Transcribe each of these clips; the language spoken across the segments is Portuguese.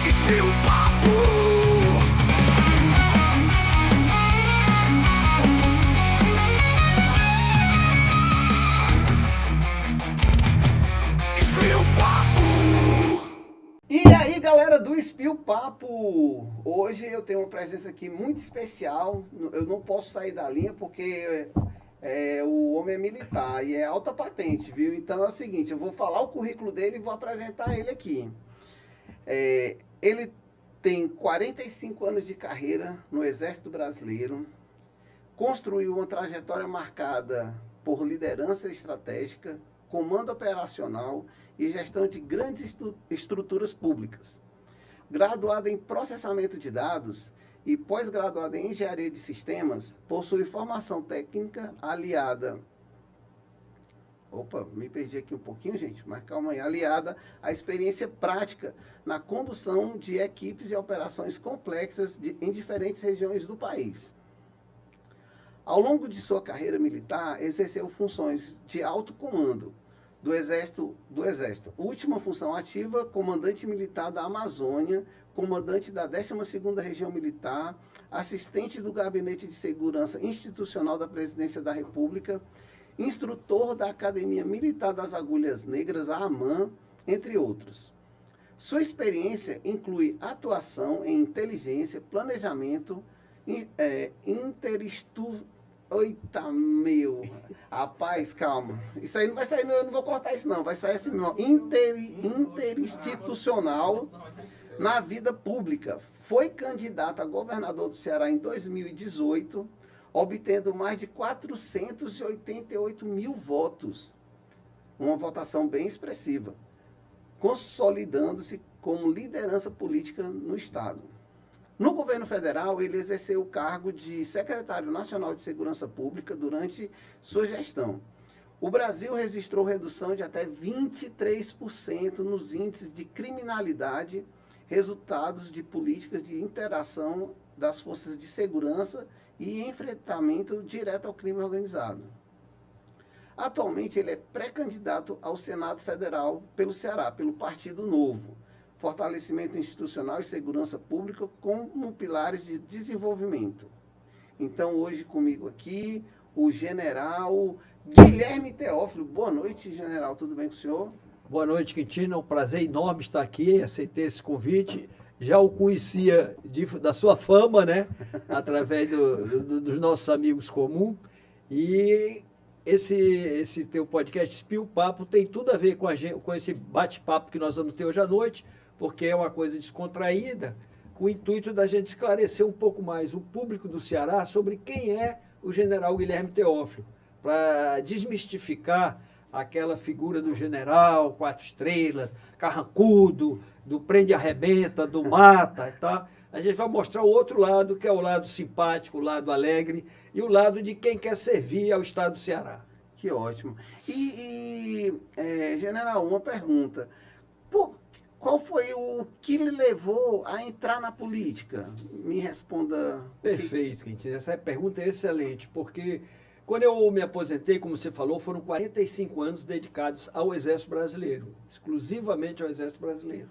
Espia o Papo. E aí, galera do Espia o Papo! Hoje eu tenho uma presença aqui muito especial. Eu não posso sair da linha porque o homem é militar e é alta patente, viu? Então é o seguinte, eu vou falar o currículo dele e vou apresentar ele aqui. Ele tem 45 anos de carreira no Exército Brasileiro, construiu uma trajetória marcada por liderança estratégica, comando operacional e gestão de grandes estruturas públicas. Graduado em processamento de dados e pós-graduado em engenharia de sistemas, possui formação técnica aliada... Opa, me perdi aqui um pouquinho, gente, mas calma aí. Aliada à experiência prática na condução de equipes e operações complexas em diferentes regiões do país. Ao longo de sua carreira militar, exerceu funções de alto comando do Exército. Última função ativa, comandante militar da Amazônia, comandante da 12ª Região Militar, assistente do Gabinete de Segurança Institucional da Presidência da República, instrutor da Academia Militar das Agulhas Negras, a AMAN, entre outros. Sua experiência inclui atuação em inteligência, planejamento, Eita, meu. Rapaz, calma. Isso aí não vai sair, eu não vou cortar isso não. Vai sair assim, ó. Interinstitucional na vida pública. Foi candidato a governador do Ceará em 2018, obtendo mais de 488 mil votos. Uma votação bem expressiva. Consolidando-se como liderança política no Estado. No governo federal, ele exerceu o cargo de secretário nacional de Segurança Pública durante sua gestão. O Brasil registrou redução de até 23% nos índices de criminalidade, resultados de políticas de interação das forças de segurança e enfrentamento direto ao crime organizado. Atualmente, ele é pré-candidato ao Senado Federal pelo Ceará, pelo Partido Novo. Fortalecimento institucional e segurança pública como pilares de desenvolvimento. Então, hoje comigo aqui, o general Guilherme Teófilo. Boa noite, general. Tudo bem com o senhor? Boa noite, Quintino. É um prazer enorme estar aqui. Aceitei esse convite. Já o conhecia da sua fama, né? Através dos nossos amigos comuns. E esse teu podcast, Espia o Papo, tem tudo a ver com esse bate-papo que nós vamos ter hoje à noite, porque é uma coisa descontraída, com o intuito da gente esclarecer um pouco mais o público do Ceará sobre quem é o general Guilherme Teófilo, para desmistificar aquela figura do general, 4 estrelas, carrancudo, do prende-arrebenta, do mata, tá? A gente vai mostrar o outro lado, que é o lado simpático, o lado alegre, e o lado de quem quer servir ao Estado do Ceará. Que ótimo. General, uma pergunta. Qual foi o que lhe levou a entrar na política? Me responda. Perfeito, Quintino. Essa pergunta é excelente, porque quando eu me aposentei, como você falou, foram 45 anos dedicados ao Exército Brasileiro, exclusivamente ao Exército Brasileiro.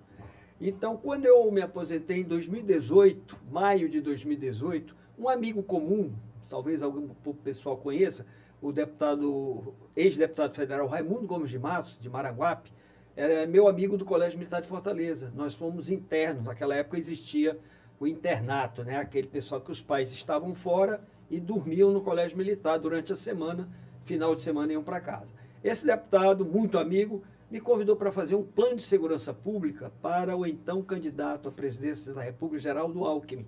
Então, quando eu me aposentei em 2018, maio de 2018, um amigo comum, talvez algum pessoal conheça, o ex-deputado federal Raimundo Gomes de Matos, de Maranguape, era meu amigo do Colégio Militar de Fortaleza. Nós fomos internos, naquela época existia o internato, né? Aquele pessoal que os pais estavam fora e dormiam no Colégio Militar durante a semana, final de semana iam para casa. Esse deputado, muito amigo, me convidou para fazer um plano de segurança pública para o então candidato à presidência da República, Geraldo Alckmin.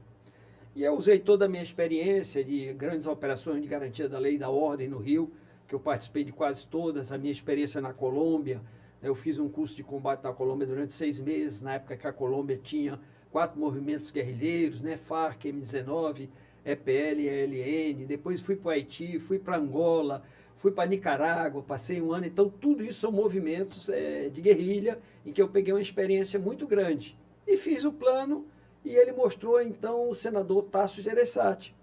E eu usei toda a minha experiência de grandes operações de garantia da lei e da ordem no Rio, que eu participei de quase todas, a minha experiência na Colômbia. Eu fiz um curso de combate na Colômbia durante 6 meses, na época que a Colômbia tinha 4 movimentos guerrilheiros, né? FARC, M19, EPL, ELN. Depois fui para o Haiti, fui para Angola, fui para Nicarágua, passei um ano. Então, tudo isso são movimentos de guerrilha em que eu peguei uma experiência muito grande. E fiz o plano e ele mostrou, então, o senador Tasso Gereissati.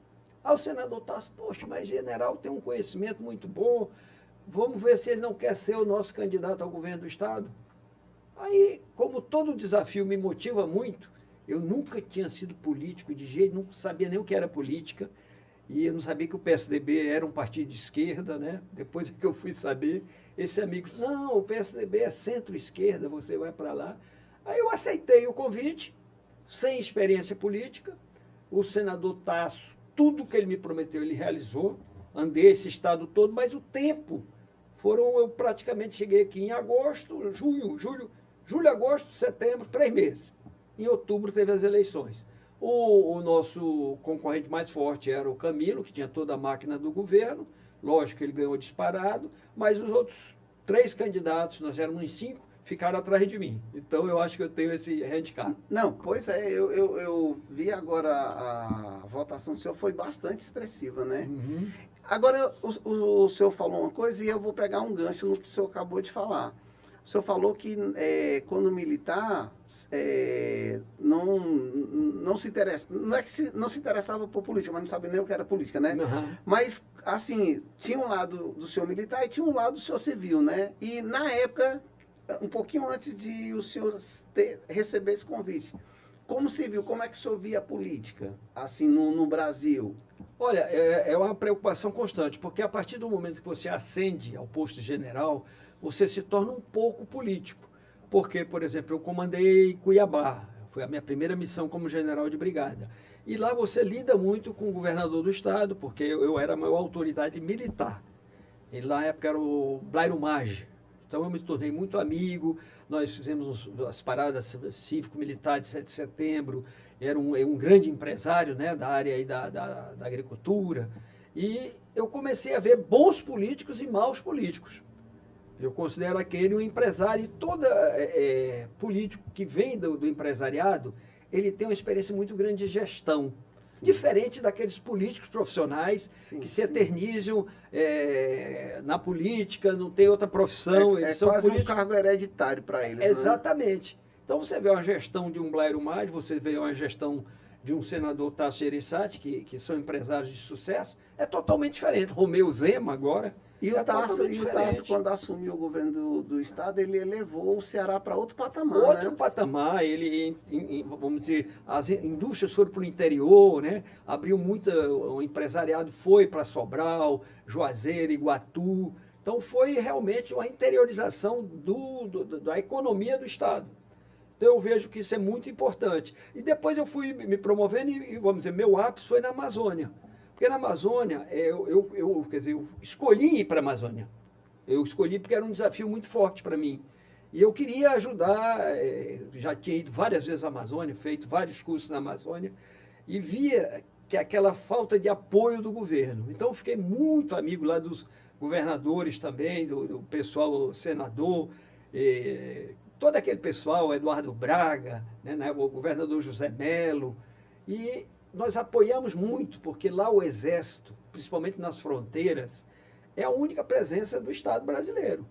O senador Tasso, poxa, mas general tem um conhecimento muito bom, vamos ver se ele não quer ser o nosso candidato ao governo do Estado. Aí, como todo desafio me motiva muito, eu nunca tinha sido político de jeito, não sabia nem o que era política, e eu não sabia que o PSDB era um partido de esquerda, né? Depois é que eu fui saber, esse amigo, não, o PSDB é centro-esquerda, você vai para lá. Aí eu aceitei o convite, sem experiência política, o senador Tasso, tudo que ele me prometeu, ele realizou, andei esse estado todo, mas o tempo, eu praticamente cheguei aqui em agosto, julho, agosto, setembro, 3 meses. Em outubro teve as eleições. O nosso concorrente mais forte era o Camilo, que tinha toda a máquina do governo. Lógico que ele ganhou disparado, mas os outros 3 candidatos, nós éramos em 5, ficaram atrás de mim. Então eu acho que eu tenho esse handicap. Não, pois é, eu vi agora a votação do senhor foi bastante expressiva, né? Uhum. Agora, o senhor falou uma coisa e eu vou pegar um gancho no que o senhor acabou de falar. O senhor falou que quando militar não se interessa, não é que não se interessava por política, mas não sabia nem o que era política, né? Uhum. Mas, assim, tinha um lado do senhor militar e tinha um lado do senhor civil, né? E na época, um pouquinho antes de o senhor receber esse convite, como civil, como é que o senhor via a política, assim, no Brasil? Olha, é uma preocupação constante, porque a partir do momento que você ascende ao posto de general, você se torna um pouco político. Porque, por exemplo, eu comandei Cuiabá, foi a minha primeira missão como general de brigada. E lá você lida muito com o governador do estado, porque eu era a maior autoridade militar. E lá na época era o Blairo Maggi. Então eu me tornei muito amigo, nós fizemos as paradas cívico-militares de 7 de setembro, era um grande empresário, né, da área aí da agricultura, e eu comecei a ver bons políticos e maus políticos. Eu considero aquele um empresário, e todo político que vem do empresariado, ele tem uma experiência muito grande de gestão. Sim. Diferente daqueles políticos profissionais, sim, que se eternizam na política, não tem outra profissão. Eles são quase políticos, um cargo hereditário para eles. Exatamente. Né? Então você vê uma gestão de um Blairo Maggi, você vê uma gestão de um senador Tasso Gereissati, que são empresários de sucesso, é totalmente diferente. Romeu Zema agora. E o Tasso, quando assumiu o governo do estado, ele elevou o Ceará para outro patamar. Outro patamar, vamos dizer, as indústrias foram para o interior, né? Abriu o empresariado foi para Sobral, Juazeiro, Iguatu. Então foi realmente uma interiorização da economia do estado. Então eu vejo que isso é muito importante. E depois eu fui me promovendo e vamos dizer, meu ápice foi na Amazônia. Porque na Amazônia, eu escolhi ir para a Amazônia. Eu escolhi porque era um desafio muito forte para mim. E eu queria ajudar, já tinha ido várias vezes à Amazônia, feito vários cursos na Amazônia, e via que aquela falta de apoio do governo. Então eu fiquei muito amigo lá dos governadores também, do pessoal senador, todo aquele pessoal, Eduardo Braga, né, o governador José Melo, e nós apoiamos muito, porque lá o Exército, principalmente nas fronteiras, é a única presença do Estado brasileiro.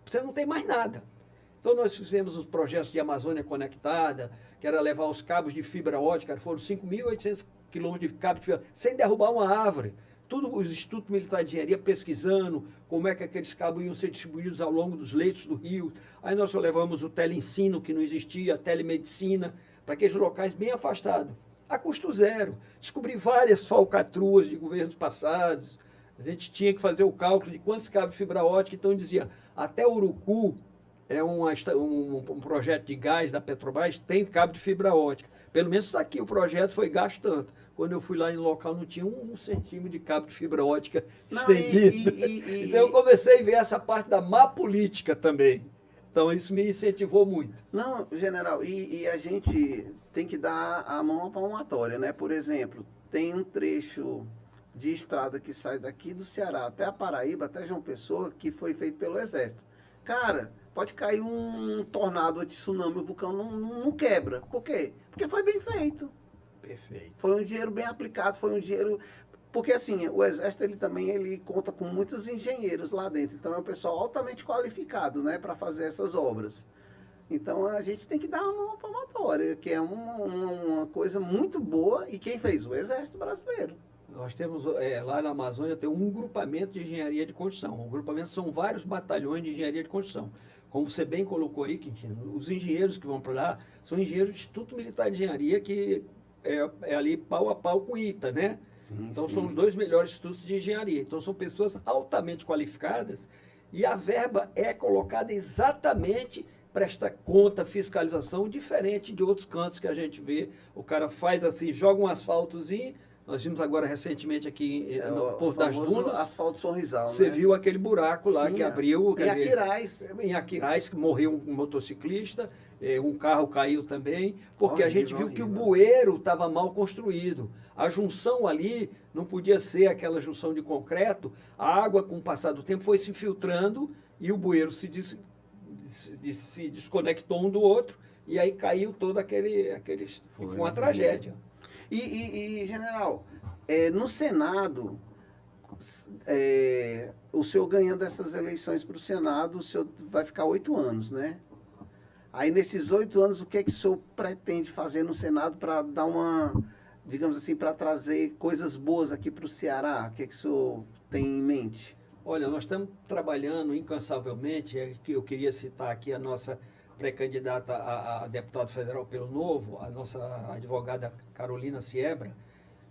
Você não tem mais nada. Então nós fizemos os projetos de Amazônia Conectada, que era levar os cabos de fibra ótica, foram 5.800 quilômetros de cabo de fibra, sem derrubar uma árvore. Tudo os Institutos Militares de Engenharia pesquisando como é que aqueles cabos iam ser distribuídos ao longo dos leitos do rio. Aí nós só levamos o teleensino, que não existia, a telemedicina, para aqueles locais bem afastados. A custo zero. Descobri várias falcatruas de governos passados. A gente tinha que fazer o cálculo de quantos cabos de fibra ótica. Então dizia, até Urucu, um projeto de gás da Petrobras, tem cabo de fibra ótica. Pelo menos está aqui, o projeto foi gasto tanto. Quando eu fui lá no local, não tinha 1 centímetro de cabo de fibra ótica estendido. Então eu comecei a ver essa parte da má política também. Então isso me incentivou muito. Não, general, e a gente tem que dar a mão à palmatória, né? Por exemplo, tem um trecho de estrada que sai daqui do Ceará até a Paraíba, até João Pessoa, que foi feito pelo Exército. Cara, pode cair um tornado ou tsunami, o vulcão não quebra. Por quê? Porque foi bem feito. Perfeito. Foi um dinheiro bem aplicado, foi um dinheiro... Porque assim, o Exército ele conta com muitos engenheiros lá dentro, então é um pessoal altamente qualificado, né, para fazer essas obras. Então a gente tem que dar uma palmatória, que é uma coisa muito boa, e quem fez? O Exército Brasileiro. Nós temos, lá na Amazônia, tem um grupamento de engenharia de construção. O grupamento são vários batalhões de engenharia de construção. como você bem colocou aí, Quintino, os engenheiros que vão para lá são engenheiros do Instituto Militar de Engenharia, que é ali pau a pau com o ITA, né? Sim, Então, sim. são os 2 melhores institutos de engenharia. Então, são pessoas altamente qualificadas e a verba é colocada exatamente para esta conta, fiscalização, diferente de outros cantos que a gente vê. O cara faz assim, joga um asfaltozinho. Nós vimos agora recentemente aqui no Porto das Dunas. Asfalto Sorrisal, Você né? viu aquele buraco lá Sim, que abriu. Em Aquiraz. Em Aquiraz, que morreu um motociclista, um carro caiu também, porque a gente viu que o bueiro estava mal construído. A junção ali não podia ser aquela junção de concreto, a água, com o passar do tempo, foi se infiltrando e o bueiro se desconectou um do outro, e aí caiu todo aquele foi uma tragédia. E general, no Senado, o senhor ganhando essas eleições para o Senado, o senhor vai ficar 8 anos, né? Aí, nesses 8 anos, o que é que o senhor pretende fazer no Senado para dar uma, digamos assim, para trazer coisas boas aqui para o Ceará? O que é que o senhor tem em mente? Olha, nós estamos trabalhando incansavelmente, que eu queria citar aqui a nossa pré-candidata a deputado federal pelo Novo, a nossa advogada Carolina Siebra,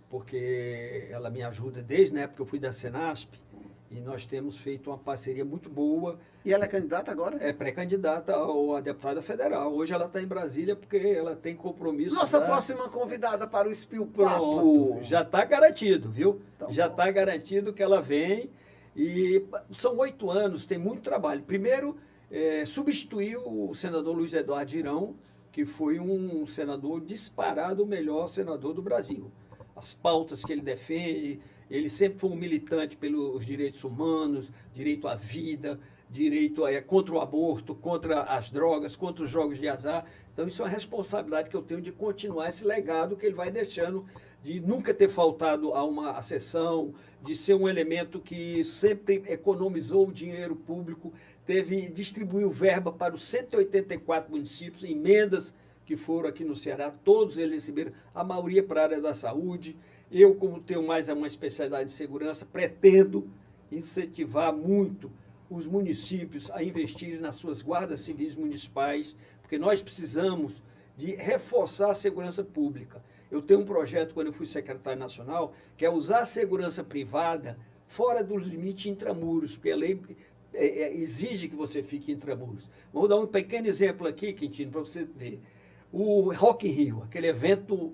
porque ela me ajuda desde a época que eu fui da Senasp, e nós temos feito uma parceria muito boa. E ela é candidata agora? É pré-candidata a deputada federal. Hoje ela está em Brasília porque ela tem compromisso. Nossa próxima convidada para o Spill Papo. Pronto, já está garantido, viu? Então, já está garantido que ela vem. E são 8 anos, tem muito trabalho. Primeiro, substituiu o senador Luiz Eduardo Girão, que foi um senador disparado, o melhor senador do Brasil. As pautas que ele defende, ele sempre foi um militante pelos direitos humanos, direito à vida, direito contra o aborto, contra as drogas, contra os jogos de azar. Então, isso é uma responsabilidade que eu tenho de continuar esse legado que ele vai deixando, de nunca ter faltado a uma sessão, de ser um elemento que sempre economizou o dinheiro público, distribuiu verba para os 184 municípios, emendas que foram aqui no Ceará, todos eles receberam, a maioria para a área da saúde. Eu, como tenho mais uma especialidade de segurança, pretendo incentivar muito os municípios a investirem nas suas guardas civis municipais, porque nós precisamos de reforçar a segurança pública. Eu tenho um projeto, quando eu fui secretário nacional, que é usar a segurança privada fora dos limites intramuros, porque a lei exige que você fique intramuros. Vou dar um pequeno exemplo aqui, Quintino, para você ver. O Rock in Rio, aquele evento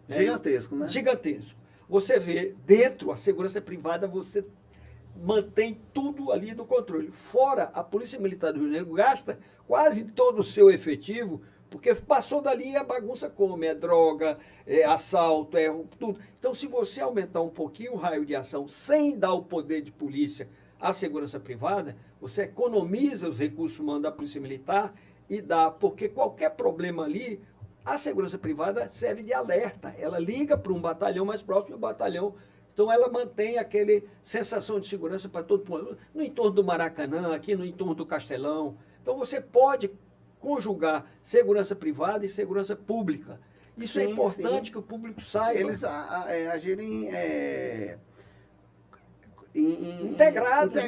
gigantesco, né? Gigantesco. Você vê, dentro, a segurança privada, você mantém tudo ali no controle. Fora, a Polícia Militar do Rio de Janeiro gasta quase todo o seu efetivo, porque passou dali a bagunça come, droga, assalto, tudo. Então, se você aumentar um pouquinho o raio de ação sem dar o poder de polícia à segurança privada, você economiza os recursos humanos da Polícia Militar e dá, porque qualquer problema ali, a segurança privada serve de alerta. Ela liga para um batalhão mais próximo do batalhão. Então, ela mantém aquele sensação de segurança para todo mundo. No entorno do Maracanã, aqui no entorno do Castelão. Então, você pode conjugar segurança privada e segurança pública. Isso é importante que o público saiba. Eles agirem integrados.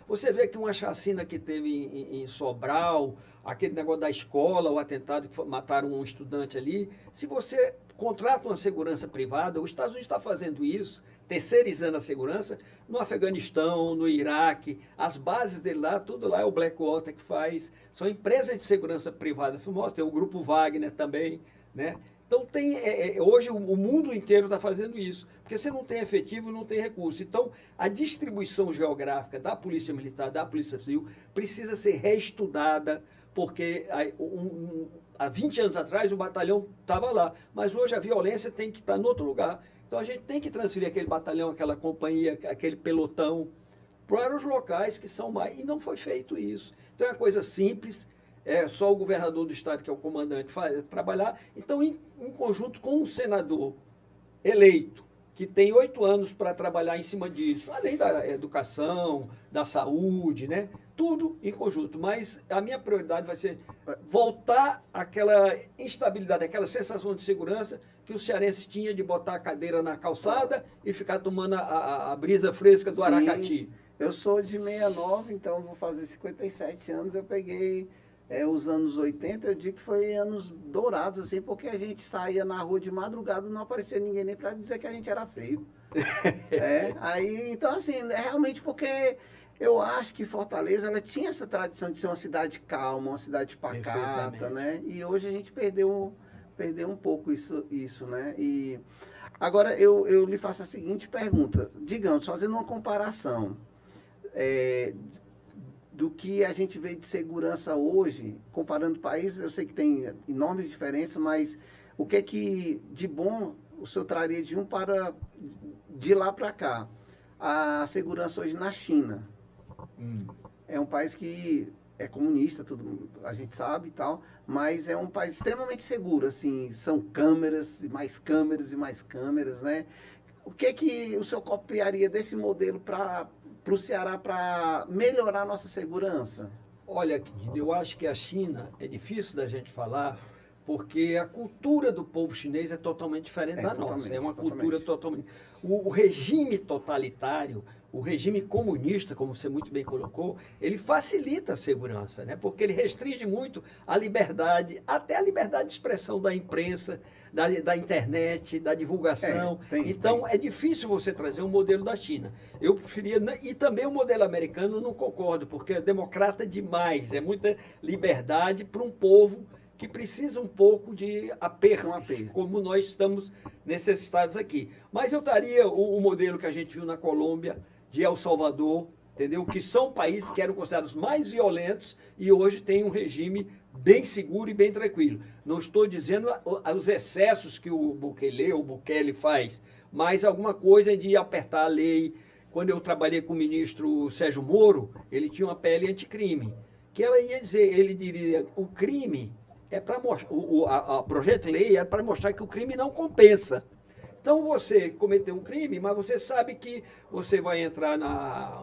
Você vê que uma chacina que teve em Sobral, aquele negócio da escola, o atentado que mataram um estudante ali, se você contrata uma segurança privada, os Estados Unidos está fazendo isso, terceirizando a segurança, no Afeganistão, no Iraque, as bases dele lá, tudo lá é o Blackwater que faz, são empresas de segurança privada famosas, tem o Grupo Wagner também, né? Então, hoje o mundo inteiro está fazendo isso, porque você não tem efetivo, não tem recurso. Então, a distribuição geográfica da Polícia Militar, da Polícia Civil, precisa ser reestudada, porque há 20 anos atrás o batalhão estava lá, mas hoje a violência tem que estar em outro lugar. Então, a gente tem que transferir aquele batalhão, aquela companhia, aquele pelotão para os locais que são mais... E não foi feito isso. Então, é uma coisa simples. É só o governador do estado, que é o comandante, trabalhar. Então, em conjunto com um senador eleito, que tem 8 anos para trabalhar em cima disso, além da educação, da saúde, né? Tudo em conjunto. Mas a minha prioridade vai ser voltar àquela instabilidade, aquela sensação de segurança que os cearenses tinham de botar a cadeira na calçada e ficar tomando a brisa fresca do Aracati. Eu sou de 69, então vou fazer 57 anos. Eu peguei os anos 80, eu digo que foi anos dourados, assim, porque a gente saía na rua de madrugada e não aparecia ninguém nem para dizer que a gente era feio. Aí, então assim, é realmente porque eu acho que Fortaleza, ela tinha essa tradição de ser uma cidade calma, uma cidade pacata, Perfeitamente. né? E hoje a gente perdeu um pouco isso, né? E agora eu lhe faço a seguinte pergunta, digamos, fazendo uma comparação, é, do que a gente vê de segurança hoje, comparando países, eu sei que tem enormes diferenças, mas o que é que de bom o senhor traria de lá para cá? A segurança hoje na China. Hum. É um país que é comunista, tudo, a gente sabe e tal, mas é um país extremamente seguro, assim, são câmeras, e mais câmeras e mais câmeras, né? O que é que o senhor copiaria desse modelo para o Ceará para melhorar a nossa segurança? Olha, eu acho que a China é difícil da gente falar, porque a cultura do povo chinês é totalmente diferente da nossa. É uma cultura totalmente. O regime totalitário, o regime comunista, como você muito bem colocou, ele facilita a segurança, né? Porque ele restringe muito a liberdade, até a liberdade de expressão da imprensa, da internet, da divulgação. Então, é difícil você trazer um modelo da China. Eu preferia, e também o modelo americano não concordo, porque é democrata demais, é muita liberdade para um povo que precisa um pouco de apertos, como nós estamos necessitados aqui. Mas eu daria o modelo que a gente viu na Colômbia, de El Salvador, entendeu? Que são países que eram considerados mais violentos e hoje têm um regime bem seguro e bem tranquilo. Não estou dizendo os excessos que o Bukele faz, mas alguma coisa de apertar a lei. Quando eu trabalhei com o ministro Sérgio Moro, ele tinha uma PL anticrime, que ela ia dizer, ele diria, o crime é para mostrar, o projeto de lei é para mostrar que o crime não compensa. Então você cometeu um crime, mas você sabe que você vai entrar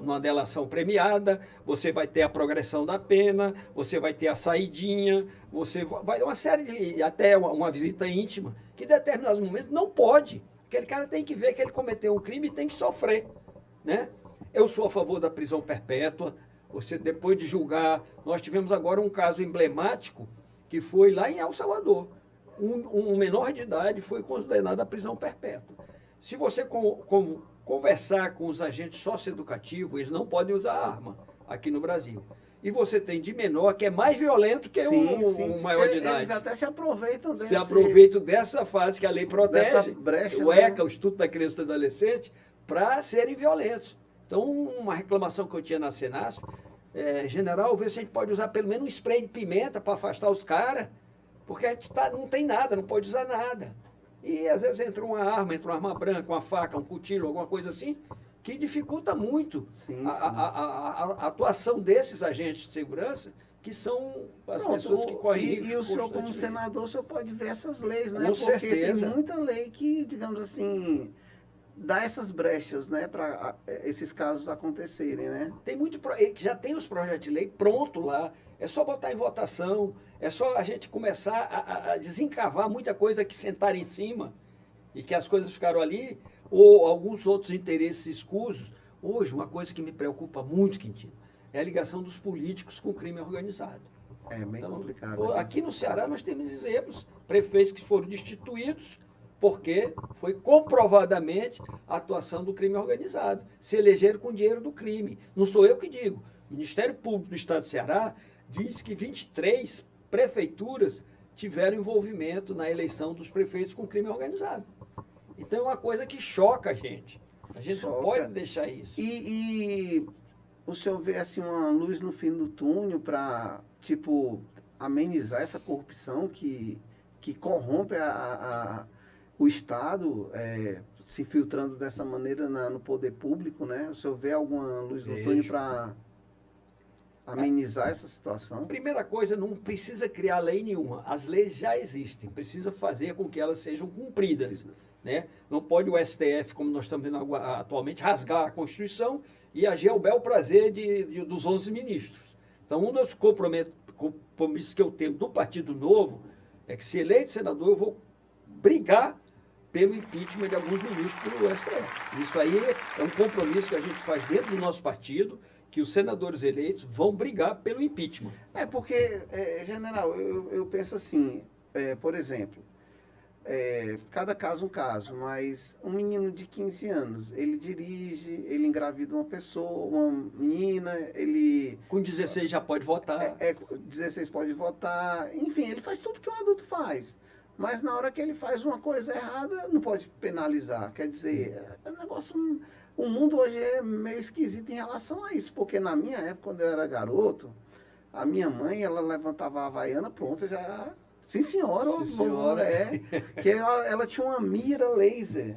numa delação premiada, você vai ter a progressão da pena, você vai ter a saidinha, você vai uma série de, até uma visita íntima, que em determinados momentos não pode. Aquele cara tem que ver que ele cometeu um crime e tem que sofrer, né? Eu sou a favor da prisão perpétua. Você, depois de julgar, nós tivemos agora um caso emblemático que foi lá em El Salvador. Um menor de idade foi condenado à prisão perpétua. Se você conversar com os agentes socioeducativos, eles não podem usar arma aqui no Brasil. E você tem de menor que é mais violento que o maior de idade. Eles até se aproveitam dessa fase que a lei protege, dessa brecha, o ECA, o Estudo da Criança e do Adolescente, para serem violentos. Então, uma reclamação que eu tinha na Senasp, general, vê se a gente pode usar pelo menos um spray de pimenta para afastar os caras, porque a gente não tem nada, não pode usar nada. E às vezes entra uma arma branca, uma faca, um cuchillo, alguma coisa assim, que dificulta muito a atuação desses agentes de segurança, que são as pessoas que correm risco. E o senhor, como senador, o senhor pode ver essas leis, né? Com Porque certeza. Tem muita lei que, digamos assim, dá essas brechas, né, para esses casos acontecerem, né? Já tem os projetos de lei pronto lá, é só botar em votação, é só a gente começar a desencavar muita coisa que sentaram em cima e que as coisas ficaram ali, ou alguns outros interesses escusos. Hoje, uma coisa que me preocupa muito, Quintino, é a ligação dos políticos com o crime organizado. É bem complicado. Aqui no Ceará nós temos exemplos, prefeitos que foram destituídos porque foi comprovadamente a atuação do crime organizado. Se elegeram com dinheiro do crime. Não sou eu que digo. O Ministério Público do Estado do Ceará diz que 23 prefeituras tiveram envolvimento na eleição dos prefeitos com crime organizado. Então é uma coisa que choca a gente. A gente não pode deixar isso. E o senhor vê assim uma luz no fim do túnel para, tipo, amenizar essa corrupção que corrompe o Estado, se infiltrando dessa maneira no poder público, né? O senhor vê alguma luz no túnel para amenizar essa situação? Primeira coisa, não precisa criar lei nenhuma. As leis já existem. Precisa fazer com que elas sejam cumpridas, né? Não pode o STF, como nós estamos vendo atualmente, rasgar a Constituição e agir ao bel prazer dos 11 ministros. Então, um dos compromissos que eu tenho do Partido Novo é que, se eleito senador, eu vou brigar pelo impeachment de alguns ministros pelo STF. Isso aí é um compromisso que a gente faz dentro do nosso partido, que os senadores eleitos vão brigar pelo impeachment. Porque, general, eu penso assim, por exemplo, cada caso um caso, mas um menino de 15 anos, ele dirige, ele engravida uma pessoa, uma menina, ele... Com 16 já pode votar. 16 pode votar, enfim, ele faz tudo que um adulto faz. Mas na hora que ele faz uma coisa errada, não pode penalizar. Quer dizer, é um negócio... O mundo hoje é meio esquisito em relação a isso, porque na minha época, quando eu era garoto, a minha mãe, ela levantava a havaiana, pronto, já... Sim, senhora. Sim, senhora. Que ela tinha uma mira laser.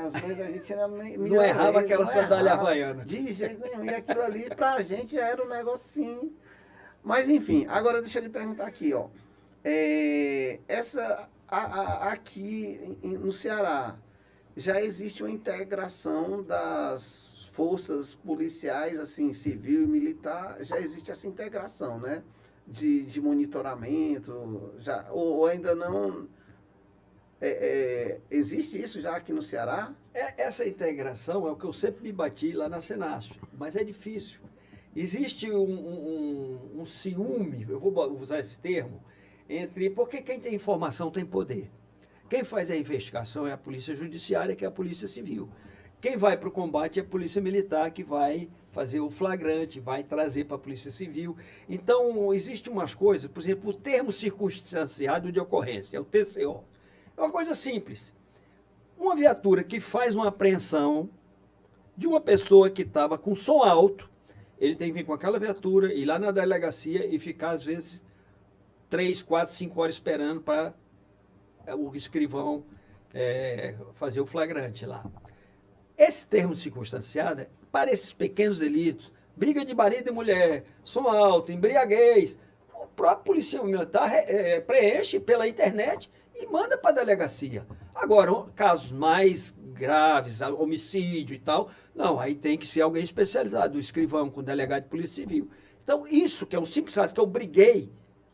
As mães da gente tinham mira Não errava laser, aquela sandália havaiana. De jeito nenhum. E aquilo ali, pra gente, já era um negocinho. Mas, enfim, agora deixa eu lhe perguntar aqui, ó. Aqui no Ceará, já existe uma integração das forças policiais, assim, civil e militar, já existe essa integração, né? De monitoramento, já, ou ainda não... existe isso já aqui no Ceará? Essa integração é o que eu sempre me bati lá na Senasp, mas é difícil. Existe um ciúme, eu vou usar esse termo, porque quem tem informação tem poder. Quem faz a investigação é a polícia judiciária, que é a polícia civil. Quem vai para o combate é a polícia militar, que vai fazer o flagrante, vai trazer para a polícia civil. Então, existem umas coisas, por exemplo, o termo circunstanciado de ocorrência, é o TCO. É uma coisa simples. Uma viatura que faz uma apreensão de uma pessoa que estava com som alto, ele tem que vir com aquela viatura, ir lá na delegacia e ficar, às vezes, 3, 4, 5 horas esperando para o escrivão fazer o flagrante lá. Esse termo circunstanciado, para esses pequenos delitos, briga de marido e mulher, som alto, embriaguez, o próprio policial militar preenche pela internet e manda para a delegacia. Agora, casos mais graves, homicídio e tal, não, aí tem que ser alguém especializado, o escrivão com o delegado de polícia civil. Então, isso que é um simples caso que eu briguei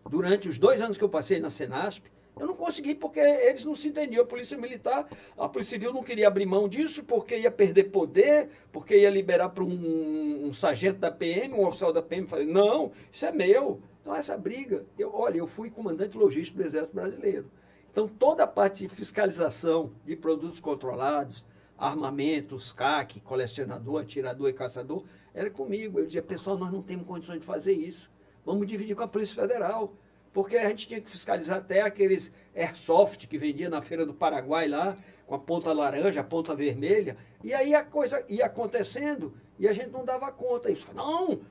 durante os 2 anos que eu passei na Senasp, eu não consegui porque eles não se entendiam. A polícia militar, a polícia civil não queria abrir mão disso porque ia perder poder, porque ia liberar para um sargento da PM, um oficial da PM. Falei, não, isso é meu. Então, essa briga, eu fui comandante logístico do Exército Brasileiro. Então, toda a parte de fiscalização de produtos controlados, armamentos, CAC, colecionador, atirador e caçador, era comigo. Eu dizia, pessoal, nós não temos condições de fazer isso. Vamos dividir com a Polícia Federal. Porque a gente tinha que fiscalizar até aqueles airsoft que vendia na Feira do Paraguai lá, com a ponta laranja, a ponta vermelha. E aí a coisa ia acontecendo e a gente não dava conta. Isso, não,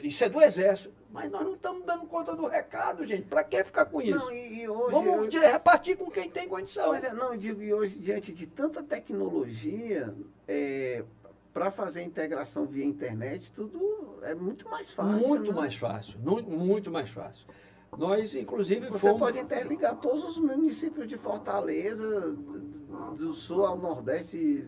isso é do Exército. Mas nós não estamos dando conta do recado, gente. Para que ficar com isso? Não, e hoje... Vamos repartir com quem tem condição. Pois não, eu digo, e hoje, diante de tanta tecnologia, para fazer a integração via internet, tudo é muito mais fácil. Muito mais fácil, muito mais fácil. Nós, inclusive, Você pode interligar todos os municípios de Fortaleza, do sul ao nordeste,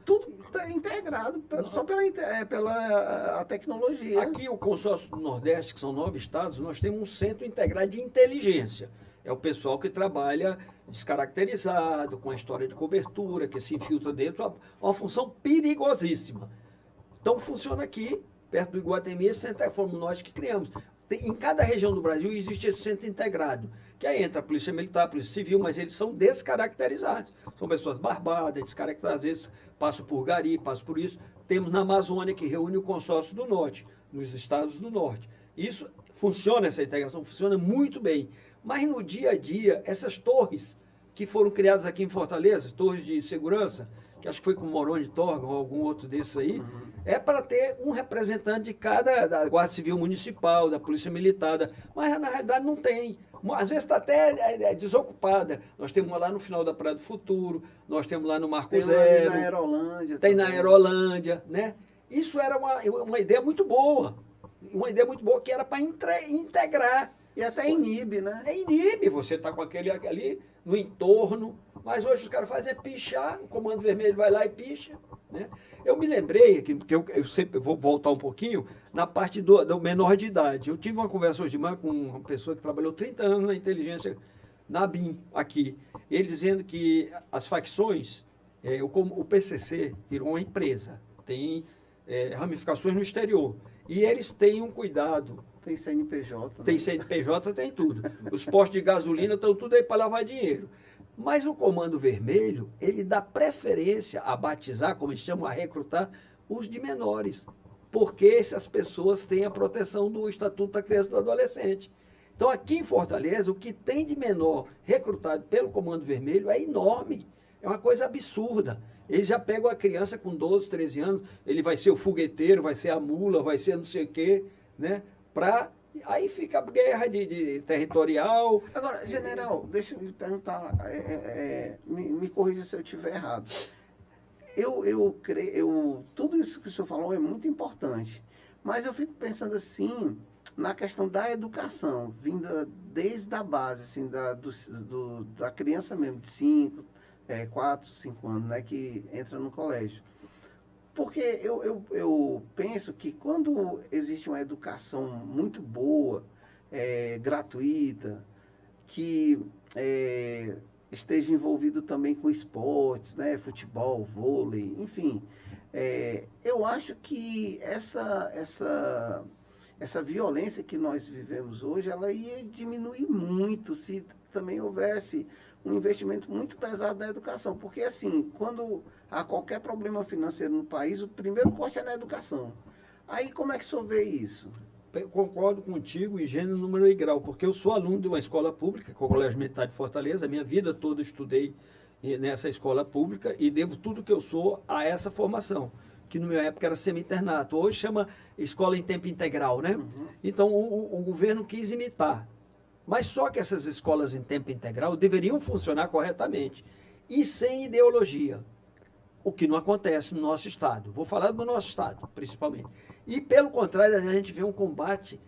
tudo integrado, só pela tecnologia. Aqui, o consórcio do Nordeste, que são 9 estados, nós temos um centro integrado de inteligência. É o pessoal que trabalha descaracterizado, com a história de cobertura, que se infiltra dentro, uma função perigosíssima. Então, funciona aqui, perto do Iguatemi, esse centro fomos nós que criamos. Em cada região do Brasil existe esse centro integrado, que aí entra a Polícia Militar, a Polícia Civil, mas eles são descaracterizados. São pessoas barbadas, descaracterizadas, às vezes passam por gari, passam por isso. Temos na Amazônia, que reúne o consórcio do Norte, nos estados do Norte. Isso funciona, essa integração funciona muito bem. Mas no dia a dia, essas torres que foram criadas aqui em Fortaleza, torres de segurança, que acho que foi com o Moroni Torga ou algum outro desses aí, é para ter um representante de cada, da Guarda Civil Municipal, da Polícia Militar, mas na realidade não tem. Às vezes está até desocupada. Nós temos uma lá no final da Praia do Futuro, nós temos lá no Marco Zero. Tem na Aerolândia. Tem na Aerolândia, né? Isso era uma ideia muito boa. Uma ideia muito boa que era para integrar. E até inibe, né? Inibe, você está com aquele ali no entorno, mas hoje os caras fazem pichar, o Comando Vermelho vai lá e picha. Né? Eu me lembrei, porque eu sempre vou voltar um pouquinho, na parte do menor de idade. Eu tive uma conversa hoje de manhã com uma pessoa que trabalhou 30 anos na inteligência na ABIN, aqui, ele dizendo que as facções, o PCC virou uma empresa, tem ramificações no exterior, e eles têm um cuidado. Tem CNPJ. Tem né? CNPJ, tem tudo. Os postos de gasolina estão tudo aí para lavar dinheiro. Mas o Comando Vermelho, ele dá preferência a batizar, como eles chamam, a recrutar, os de menores. Porque essas pessoas têm a proteção do Estatuto da Criança e do Adolescente. Então, aqui em Fortaleza, o que tem de menor recrutado pelo Comando Vermelho é enorme. É uma coisa absurda. Eles já pegam a criança com 12, 13 anos, ele vai ser o fogueteiro, vai ser a mula, vai ser não sei o quê, né? Aí fica a guerra de territorial. Agora, general, deixa eu lhe perguntar, me corrija se eu estiver errado. Tudo isso que o senhor falou é muito importante, mas eu fico pensando assim, na questão da educação, vinda desde a base, assim, da criança mesmo, de 5, 4, 5 anos, né, que entra no colégio. Porque eu penso que quando existe uma educação muito boa, gratuita, que esteja envolvido também com esportes, né, futebol, vôlei, enfim, eu acho que essa violência que nós vivemos hoje, ela ia diminuir muito se também houvesse um investimento muito pesado na educação, porque assim, quando há qualquer problema financeiro no país, o primeiro corte é na educação. Aí como é que o senhor vê isso? Eu concordo contigo em gênero, número e grau, porque eu sou aluno de uma escola pública, que é o Colégio Militar de Fortaleza, a minha vida toda estudei nessa escola pública e devo tudo que eu sou a essa formação, que no meu época era semi-internato, hoje chama escola em tempo integral, né? Uhum. Então o governo quis imitar. Mas só que essas escolas em tempo integral deveriam funcionar corretamente e sem ideologia, o que não acontece no nosso estado. Vou falar do nosso estado, principalmente. E, pelo contrário, a gente vê um combate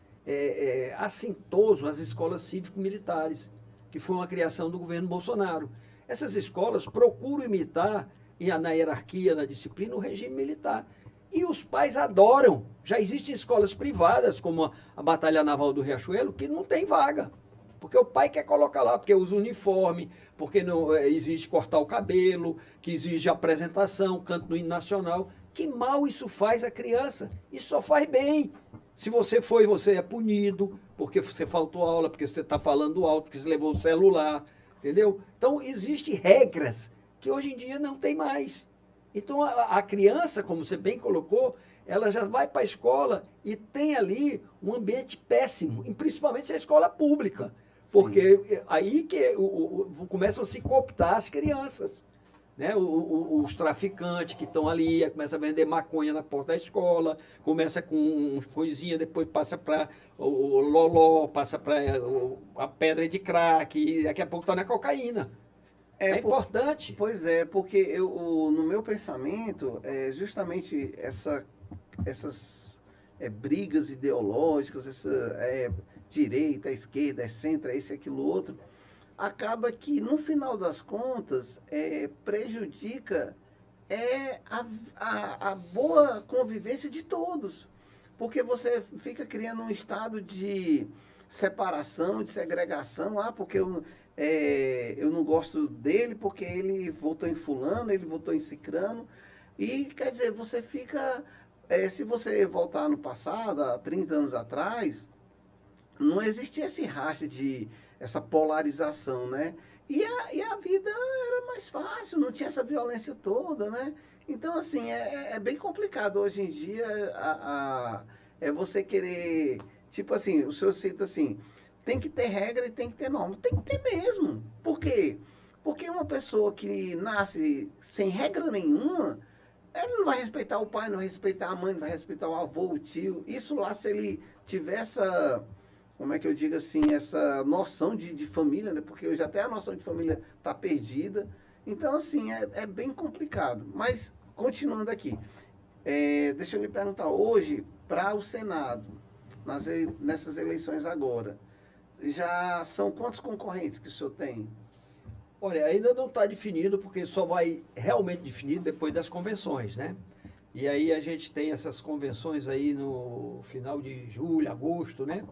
assintoso às escolas cívico-militares, que foi uma criação do governo Bolsonaro. Essas escolas procuram imitar, na hierarquia, na disciplina, o regime militar. E os pais adoram. Já existem escolas privadas, como a Batalha Naval do Riachuelo, que não tem vaga. Porque o pai quer colocar lá, porque usa uniforme, porque não exige cortar o cabelo, que exige apresentação, canto no hino nacional. Que mal isso faz a criança? Isso só faz bem. Se você foi, você é punido, porque você faltou aula, porque você está falando alto, porque você levou o celular, entendeu? Então, existem regras que hoje em dia não tem mais. Então, a criança, como você bem colocou, ela já vai para a escola e tem ali um ambiente péssimo, e principalmente se é escola pública. Porque aí que começam a se cooptar as crianças. Né? Os traficantes que estão ali, começam a vender maconha na porta da escola, começa com uns coisinhas, depois passa para o loló, passa para a pedra de crack, e daqui a pouco está na cocaína. É importante. Pois é, porque no meu pensamento, justamente essas brigas ideológicas, direita, esquerda, centro, esse, aquilo, outro, acaba que, no final das contas, prejudica a boa convivência de todos. Porque você fica criando um estado de separação, de segregação, porque eu não gosto dele porque ele votou em fulano, ele votou em cicrano. E, quer dizer, você fica... se você voltar no passado, há 30 anos atrás, não existia esse racha essa polarização, né? E a vida era mais fácil, não tinha essa violência toda, né? Então, assim, é bem complicado hoje em dia você querer... Tipo assim, o senhor cita assim, tem que ter regra e tem que ter norma. Tem que ter mesmo. Por quê? Porque uma pessoa que nasce sem regra nenhuma, ela não vai respeitar o pai, não vai respeitar a mãe, não vai respeitar o avô, o tio. Isso lá, se ele tiver essa... Como é que eu digo assim, essa noção de família, né? Porque hoje até a noção de família está perdida. Então, assim, é bem complicado. Mas, continuando aqui, deixa eu lhe perguntar, hoje, para o Senado, nessas eleições agora, já são quantos concorrentes que o senhor tem? Olha, ainda não está definido, porque só vai realmente definir depois das convenções, né? E aí a gente tem essas convenções aí no final de julho, agosto, né?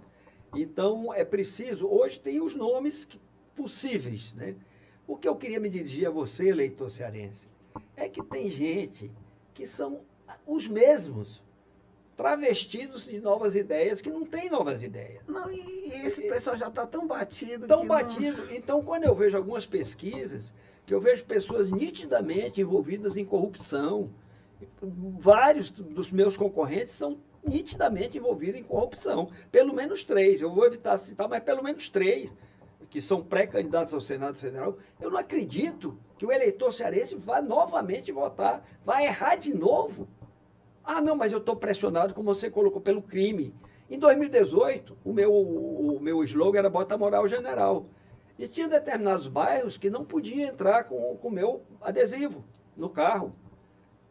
Então, é preciso... Hoje tem os nomes possíveis, né? O que eu queria me dirigir a você, eleitor cearense, é que tem gente que são os mesmos, travestidos de novas ideias, que não tem novas ideias. Não, e esse pessoal já está tão batido. Tão que batido. Então, quando eu vejo algumas pesquisas, que eu vejo pessoas nitidamente envolvidas em corrupção, vários dos meus concorrentes são nitidamente envolvidos em corrupção. Pelo menos 3. Eu vou evitar citar, mas pelo menos 3 que são pré-candidatos ao Senado Federal. Eu não acredito que o eleitor cearense vá novamente votar, vai errar de novo. Ah, não, mas eu estou pressionado, como você colocou, pelo crime. Em 2018, o meu slogan era Bota Moral General. E tinha determinados bairros que não podia entrar com o meu adesivo no carro.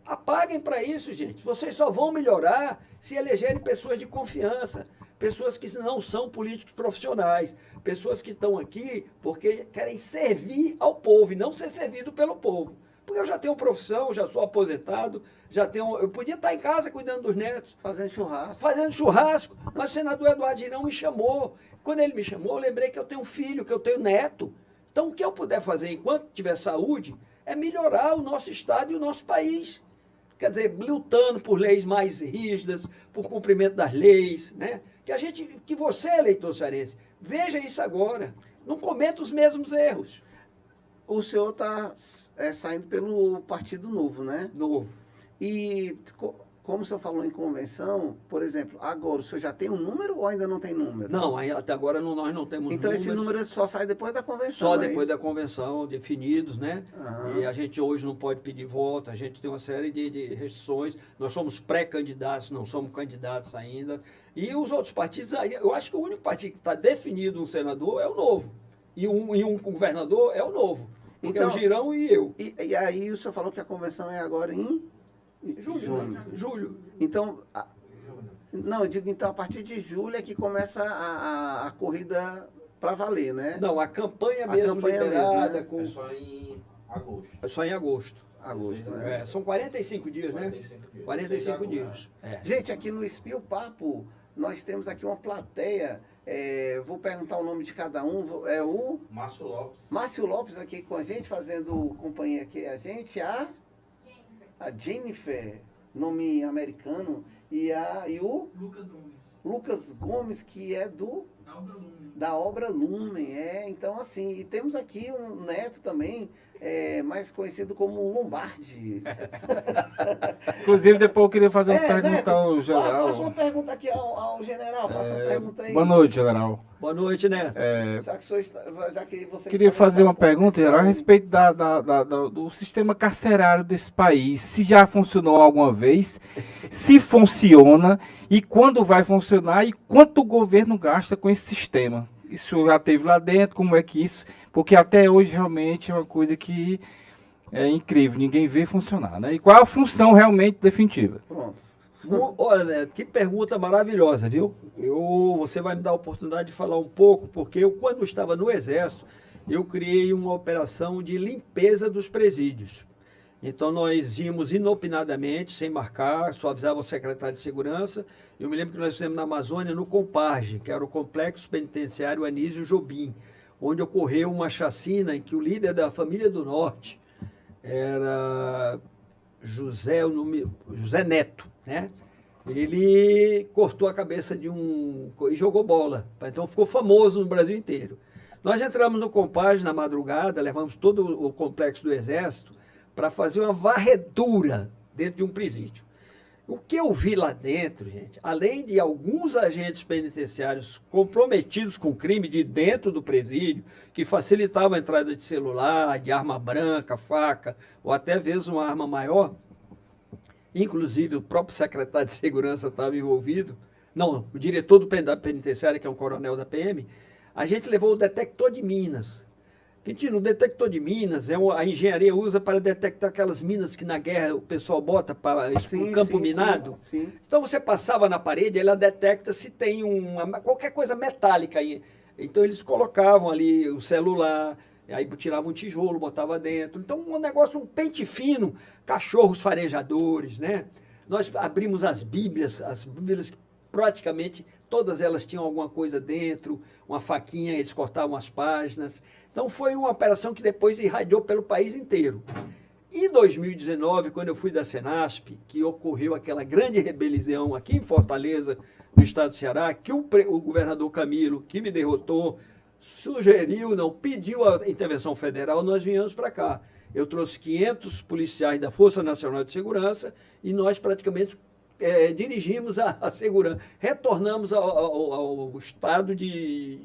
Apaguem para isso, gente. Vocês só vão melhorar se elegerem pessoas de confiança, pessoas que não são políticos profissionais, pessoas que estão aqui porque querem servir ao povo e não ser servido pelo povo. Porque eu já tenho profissão, já sou aposentado, eu podia estar em casa cuidando dos netos. Fazendo churrasco. Mas o senador Eduardo Girão me chamou. Quando ele me chamou, eu lembrei que eu tenho um filho, que eu tenho neto. Então, o que eu puder fazer enquanto tiver saúde é melhorar o nosso estado e o nosso país. Quer dizer, lutando por leis mais rígidas, por cumprimento das leis, né? Que você, eleitor cearense, veja isso agora. Não cometa os mesmos erros. O senhor está saindo pelo Partido Novo, né? Novo. E como o senhor falou em convenção, por exemplo, agora o senhor já tem um número ou ainda não tem número? Não, até agora nós não temos então números. Esse número só sai depois da convenção. Só depois da convenção, definidos, né? Uhum. E a gente hoje não pode pedir voto, a gente tem uma série de restrições. Nós somos pré-candidatos, não somos candidatos ainda. E os outros partidos, eu acho que o único partido que está definido um senador é o Novo. E um governador é o Novo. Porque então, é o Girão e eu. E aí o senhor falou que a convenção é agora em julho. Então, não, eu digo então a partir de julho é que começa a corrida para valer, né? Não, a campanha mesmo liberada. Né? É só em agosto. É só em agosto. Né? São 45 dias, 45 né? Dias. 45 dias. É. Gente, aqui no Espio Papo, nós temos aqui uma plateia. Vou perguntar o nome de cada um. É o Márcio Lopes. Márcio Lopes aqui com a gente, fazendo companhia aqui a gente. A Jennifer, nome americano. E o Lucas Gomes, que é da Obra Lumen. Então, assim, e temos aqui um neto também, mais conhecido como Lombardi. Inclusive, depois eu queria fazer uma pergunta Neto, ao general. Faça uma pergunta aqui ao general. Faça uma pergunta aí. Boa noite, general. Boa noite, Neto. Já que você Queria fazer uma pergunta, general, a respeito do sistema carcerário desse país. Se já funcionou alguma vez, se funciona e quando vai funcionar e quanto o governo gasta com esse sistema. Isso já teve lá dentro, como é que isso... Porque até hoje realmente é uma coisa que é incrível, ninguém vê funcionar, né? E qual a função realmente definitiva? Pronto. Olha, Neto, que pergunta maravilhosa, viu? Você vai me dar a oportunidade de falar um pouco, porque eu, quando estava no Exército, eu criei uma operação de limpeza dos presídios. Então, nós íamos inopinadamente, sem marcar, só avisava o secretário de Segurança. Eu me lembro que nós fizemos na Amazônia, no Comparge, que era o Complexo Penitenciário Anísio Jobim, onde ocorreu uma chacina em que o líder da família do Norte era José Neto, né? Ele cortou a cabeça e jogou bola. Então, ficou famoso no Brasil inteiro. Nós entramos no Comparge na madrugada, levamos todo o complexo do Exército para fazer uma varredura dentro de um presídio. O que eu vi lá dentro, gente, além de alguns agentes penitenciários comprometidos com crime de dentro do presídio, que facilitavam a entrada de celular, de arma branca, faca, ou até vezes uma arma maior, inclusive o próprio secretário de Segurança estava envolvido, não, o diretor da penitenciária, que é um coronel da PM, a gente levou o detector de minas. O detector de minas, a engenharia usa para detectar aquelas minas que na guerra o pessoal bota para o campo minado. Sim. Então você passava na parede, ela detecta se tem qualquer coisa metálica aí. Então eles colocavam ali o celular, aí tiravam um tijolo, botava dentro. Então um negócio, um pente fino, cachorros farejadores, né? Nós abrimos as bíblias praticamente todas elas tinham alguma coisa dentro, uma faquinha, eles cortavam as páginas. Então foi uma operação que depois irradiou pelo país inteiro. Em 2019, quando eu fui da Senasp, que ocorreu aquela grande rebelião aqui em Fortaleza, no estado do Ceará, que o governador Camilo, que me derrotou, sugeriu, não, pediu a intervenção federal, nós viemos para cá. Eu trouxe 500 policiais da Força Nacional de Segurança e nós praticamente dirigimos a segurança, retornamos ao estado de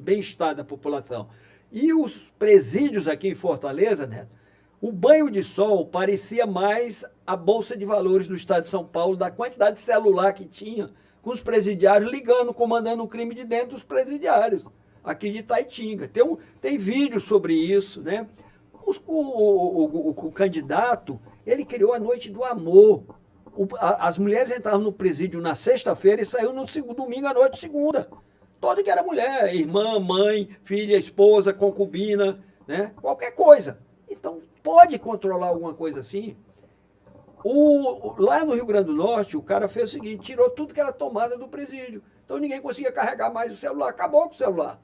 bem-estar da população. E os presídios aqui em Fortaleza, Neto, o banho de sol parecia mais a Bolsa de Valores do estado de São Paulo, da quantidade de celular que tinha, com os presidiários ligando, comandando o crime de dentro dos presidiários, aqui de Itaitinga. Tem vídeo sobre isso, né? O candidato, ele criou a Noite do Amor. As mulheres entravam no presídio na sexta-feira e saíam no domingo à noite, segunda. Todo que era mulher, irmã, mãe, filha, esposa, concubina, né? Qualquer coisa. Então, pode controlar alguma coisa assim? Lá no Rio Grande do Norte, o cara fez o seguinte, tirou tudo que era tomada do presídio. Então, ninguém conseguia carregar mais o celular, acabou com o celular.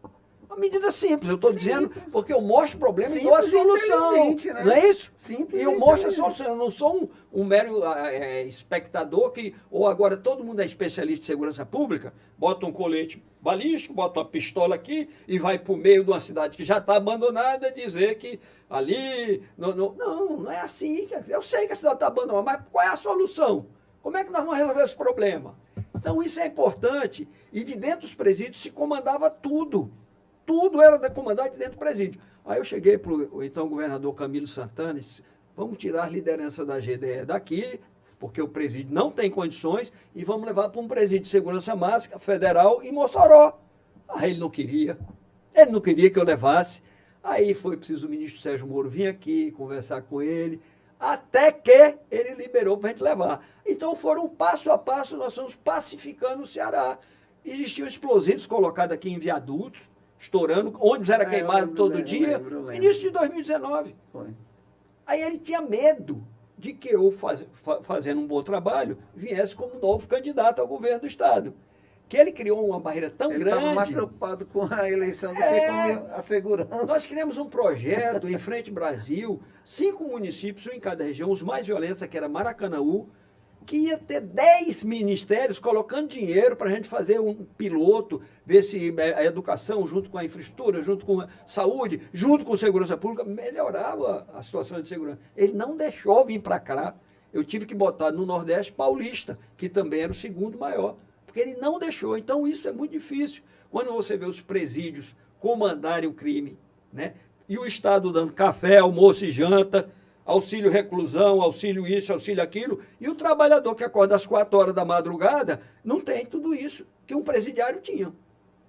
Uma medida simples, eu estou dizendo, porque eu mostro o problema e dou a solução. Né? Não é isso? Simples. E eu mostro a solução. Eu não sou um mero espectador ou agora todo mundo é especialista em segurança pública, bota um colete balístico, bota uma pistola aqui e vai para o meio de uma cidade que já está abandonada dizer que ali... Não é assim. Eu sei que a cidade está abandonada, mas qual é a solução? Como é que nós vamos resolver esse problema? Então isso é importante. E de dentro dos presídios se comandava tudo. Tudo era comandado dentro do presídio. Aí eu cheguei para o então governador Camilo Santana e disse, vamos tirar a liderança da GDE daqui, porque o presídio não tem condições, e vamos levar para um presídio de segurança máxima federal em Mossoró. Aí ele não queria que eu levasse. Aí foi preciso o ministro Sérgio Moro vir aqui, conversar com ele, até que ele liberou para a gente levar. Então foram passo a passo, nós fomos pacificando o Ceará. Existiam explosivos colocados aqui em viadutos, estourando, ônibus era queimado todo dia, início de 2019. Foi. Aí ele tinha medo de que eu, fazendo um bom trabalho, viesse como novo candidato ao governo do Estado. Que ele criou uma barreira tão grande... Ele estava mais preocupado com a eleição do que com a segurança. Nós criamos um projeto em Frente Brasil, 5 municípios, um em cada região, os mais violentos, que era Maracanaú, que ia ter 10 ministérios colocando dinheiro para a gente fazer um piloto, ver se a educação, junto com a infraestrutura, junto com a saúde, junto com a segurança pública, melhorava a situação de segurança. Ele não deixou vir para cá. Eu tive que botar no Nordeste Paulista, que também era o segundo maior, porque ele não deixou. Então isso é muito difícil. Quando você vê os presídios comandarem o crime, né? E o Estado dando café, almoço e janta, auxílio reclusão, auxílio isso, auxílio aquilo, e o trabalhador que acorda às 4 horas da madrugada não tem tudo isso que um presidiário tinha.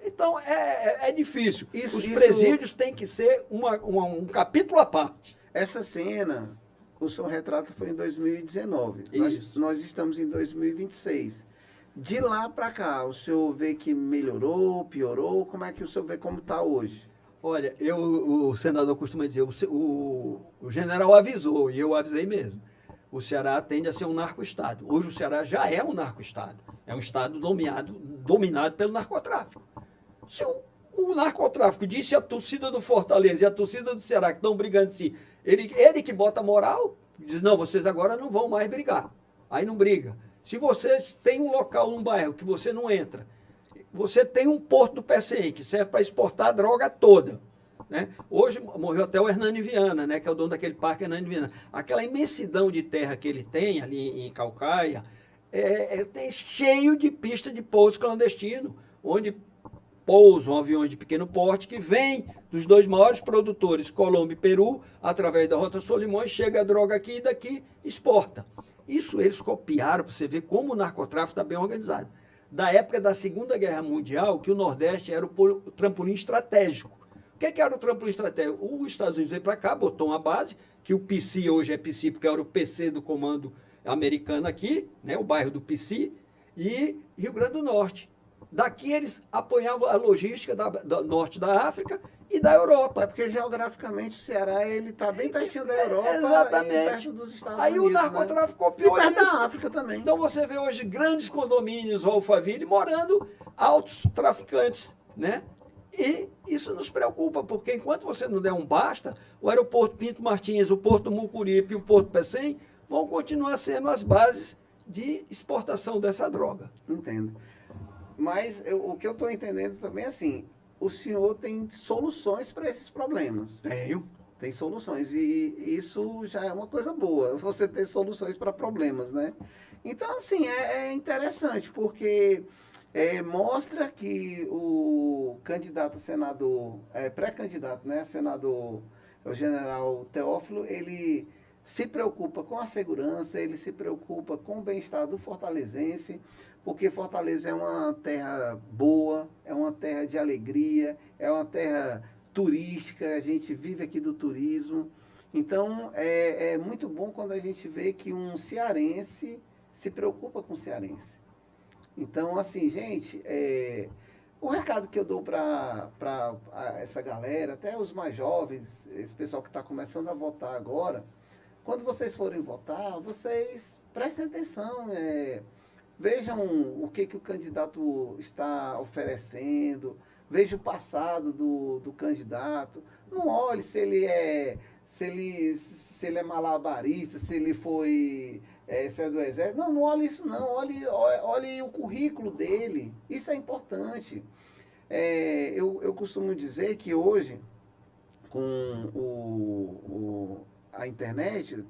Então, é difícil. Os presídios têm que ser um capítulo à parte. Essa cena, o seu retrato foi em 2019. Nós estamos em 2026. De lá para cá, o senhor vê que melhorou, piorou? Como é que o senhor vê como está hoje? Olha, o senador costuma dizer, o general avisou, e eu avisei mesmo. O Ceará tende a ser um narco-estado. Hoje o Ceará já é um narco-estado. É um estado dominado pelo narcotráfico. Se o narcotráfico disse a torcida do Fortaleza e a torcida do Ceará que estão brigando se ele que bota moral, diz, não, vocês agora não vão mais brigar. Aí não briga. Se vocês têm um local, um bairro que você não entra, você tem um porto do PCM que serve para exportar a droga toda. Né? Hoje morreu até o Hernani Viana, né, que é o dono daquele parque Hernani Viana. Aquela imensidão de terra que ele tem ali em Caucaia, tem cheio de pista de pouso clandestino, onde pousam aviões de pequeno porte que vêm dos 2 maiores produtores, Colômbia e Peru, através da Rota Solimões, chega a droga aqui e daqui exporta. Isso eles copiaram para você ver como o narcotráfico está bem organizado. Da época da Segunda Guerra Mundial, que o Nordeste era o trampolim estratégico. O que era o trampolim estratégico? Os Estados Unidos veio para cá, botou uma base, que o PC hoje é PC, porque era o PC do comando americano aqui, né, o bairro do PC, e Rio Grande do Norte. Daqui eles apoiavam a logística do norte da África e da Europa. É porque geograficamente o Ceará ele está bem pertinho da Europa Exatamente. e perto dos Estados Aí Unidos. o narcotráfico Né? copiou E perto isso. da África também. Então você vê hoje grandes condomínios Alphaville morando altos traficantes, né? E isso nos preocupa, porque enquanto você não der um basta, o aeroporto Pinto Martins, o porto Mucuripe e o porto Pecém vão continuar sendo as bases de exportação dessa droga. Entendo. Mas o que eu estou entendendo também é assim, o senhor tem soluções para esses problemas. Tenho. Tem soluções e isso já é uma coisa boa, você ter soluções para problemas, né? Então, assim, é interessante, porque mostra que o candidato a senador, pré-candidato, né, a senador, o general Teófilo, ele se preocupa com a segurança, ele se preocupa com o bem-estar do fortalezense, porque Fortaleza é uma terra boa, é uma terra de alegria, é uma terra turística, a gente vive aqui do turismo. Então, é muito bom quando a gente vê que um cearense se preocupa com o cearense. Então, assim, gente, o recado que eu dou para essa galera, até os mais jovens, esse pessoal que está começando a votar agora, quando vocês forem votar, vocês prestem atenção, vejam o que o candidato está oferecendo, veja o passado do candidato, não olhe se ele é malabarista, se ele foi, se é do exército, não olhe isso não, olhe o currículo dele, isso é importante. Eu costumo dizer que hoje, com a internet,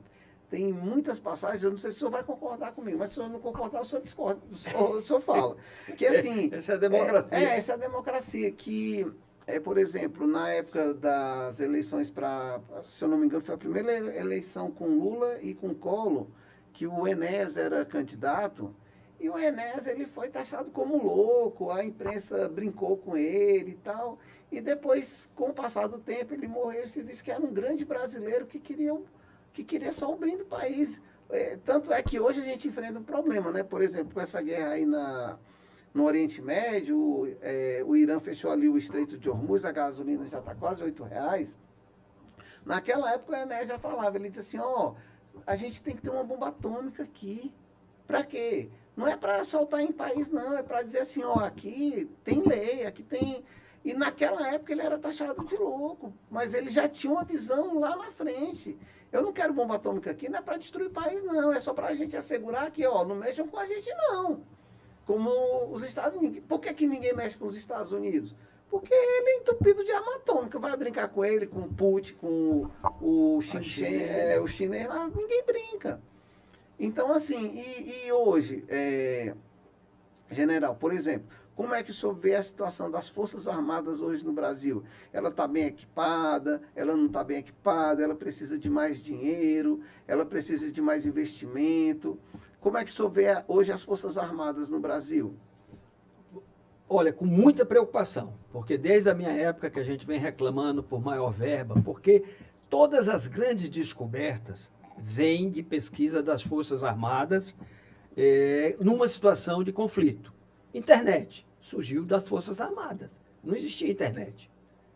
tem muitas passagens, eu não sei se o senhor vai concordar comigo, mas se o senhor não concordar, o senhor discorda, o senhor fala. Que assim... Essa é a democracia. Essa é a democracia, que, por exemplo, na época das eleições se eu não me engano, foi a primeira eleição com Lula e com Collor, que o Enéas era candidato, e o Enéas ele foi taxado como louco, a imprensa brincou com ele e tal, e depois, com o passar do tempo, ele morreu e se disse que era um grande brasileiro que queria só o bem do país. Tanto é que hoje a gente enfrenta um problema, né? Por exemplo, com essa guerra aí no Oriente Médio, o Irã fechou ali o Estreito de Hormuz, a gasolina já está quase R$8. Naquela época o Enéas já falava, ele disse assim, a gente tem que ter uma bomba atômica aqui. Para quê? Não é para soltar em país, não, é para dizer assim, aqui tem lei, aqui tem... E naquela época ele era taxado de louco, mas ele já tinha uma visão lá na frente. Eu não quero bomba atômica aqui, não é para destruir o país, não. É só para a gente assegurar que, não mexam com a gente, não. Como os Estados Unidos. Por que ninguém mexe com os Estados Unidos? Porque ele é entupido de arma atômica. Vai brincar com ele, com o Putin, com o o chinês lá, ninguém brinca. Então, assim, e hoje, general, por exemplo, como é que o senhor vê a situação das Forças Armadas hoje no Brasil? Ela está bem equipada? Ela não está bem equipada? Ela precisa de mais dinheiro? Ela precisa de mais investimento? Como é que o senhor vê hoje as Forças Armadas no Brasil? Olha, com muita preocupação, porque desde a minha época que a gente vem reclamando por maior verba, porque todas as grandes descobertas vêm de pesquisa das Forças Armadas numa situação de conflito. Internet surgiu das Forças Armadas. Não existia internet.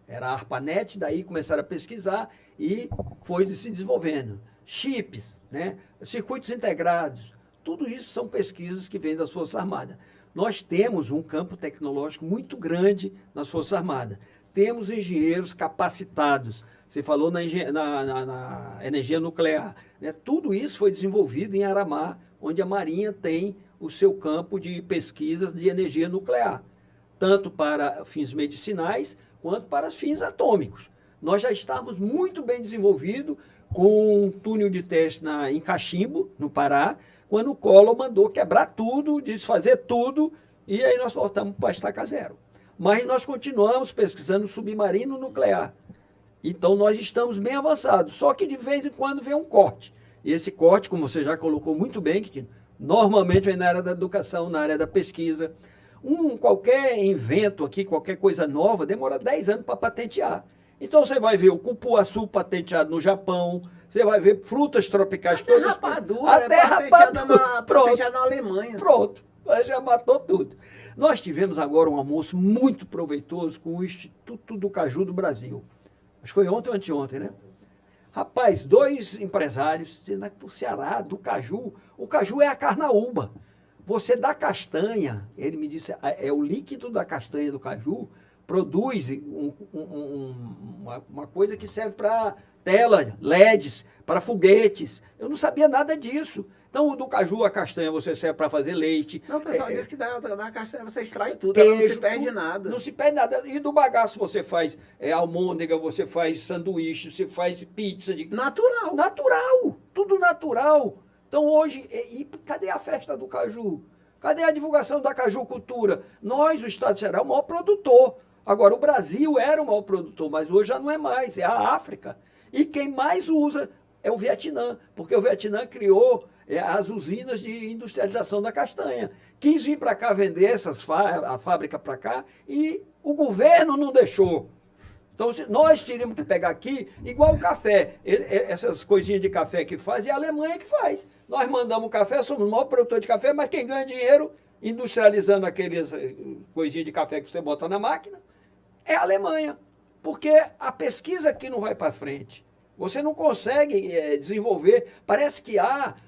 Era a ARPANET, daí começaram a pesquisar e foi se desenvolvendo. Chips, né? Circuitos integrados, tudo isso são pesquisas que vêm das Forças Armadas. Nós temos um campo tecnológico muito grande nas Forças Armadas. Temos engenheiros capacitados. Você falou na energia nuclear. Né? Tudo isso foi desenvolvido em Aramá, onde a Marinha tem o seu campo de pesquisas de energia nuclear, tanto para fins medicinais quanto para fins atômicos. Nós já estávamos muito bem desenvolvidos com um túnel de teste em Cachimbo, no Pará, quando o Collor mandou quebrar tudo, desfazer tudo, e aí nós voltamos para a estaca zero. Mas nós continuamos pesquisando submarino nuclear. Então nós estamos bem avançados, só que de vez em quando vem um corte. E esse corte, como você já colocou muito bem, Quintino, normalmente vem na área da educação, na área da pesquisa. Qualquer invento aqui, qualquer coisa nova, demora 10 anos para patentear. Então você vai ver o cupuaçu patenteado no Japão, você vai ver frutas tropicais todas. Rapadura, Até rapadura. Patenteada na Alemanha. Pronto, já matou tudo. Nós tivemos agora um almoço muito proveitoso com o Instituto do Caju do Brasil. Acho que foi ontem ou anteontem, né? Rapaz, 2 empresários dizendo que para o Ceará, do caju, o caju é a carnaúba. Você dá castanha, ele me disse, é o líquido da castanha do caju, produz uma coisa que serve para tela, LEDs, para foguetes. Eu não sabia nada disso. Então, o do caju, a castanha, você serve para fazer leite. Não, o pessoal diz que da castanha você extrai tudo, ela não se perde nada. Não se perde nada. E do bagaço você faz almôndega, você faz sanduíche, você faz pizza. Natural. Natural, tudo natural. Então, hoje, e cadê a festa do caju? Cadê a divulgação da cajucultura? Nós, o Estado de Ceará, é o maior produtor. Agora, o Brasil era o maior produtor, mas hoje já não é mais, é a África. E quem mais usa é o Vietnã, porque o Vietnã criou as usinas de industrialização da castanha. Quis vir para cá vender a fábrica para cá e o governo não deixou. Então, nós teríamos que pegar aqui, igual o café, essas coisinhas de café que faz, é a Alemanha que faz. Nós mandamos café, somos o maior produtor de café, mas quem ganha dinheiro industrializando aqueles coisinhas de café que você bota na máquina é a Alemanha. Porque a pesquisa aqui não vai para frente. Você não consegue desenvolver. Parece que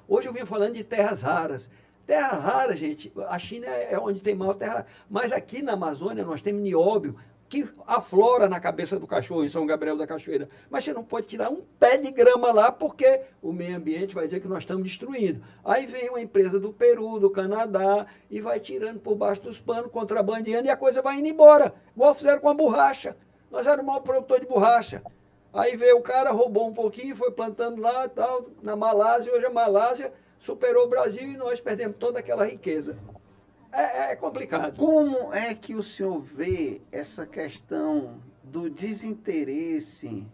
hoje eu vim falando de terras raras. Terra rara, gente, a China é onde tem maior terra. Mas aqui na Amazônia nós temos nióbio, que aflora na cabeça do cachorro, em São Gabriel da Cachoeira. Mas você não pode tirar um pé de grama lá, porque o meio ambiente vai dizer que nós estamos destruindo. Aí vem uma empresa do Peru, do Canadá, e vai tirando por baixo dos panos, contrabandeando, e a coisa vai indo embora. Igual fizeram com a borracha. Nós éramos o maior produtor de borracha. Aí veio o cara, roubou um pouquinho, foi plantando lá, tal, na Malásia. Hoje a Malásia superou o Brasil e nós perdemos toda aquela riqueza. É complicado. Como é que o senhor vê essa questão do desinteresse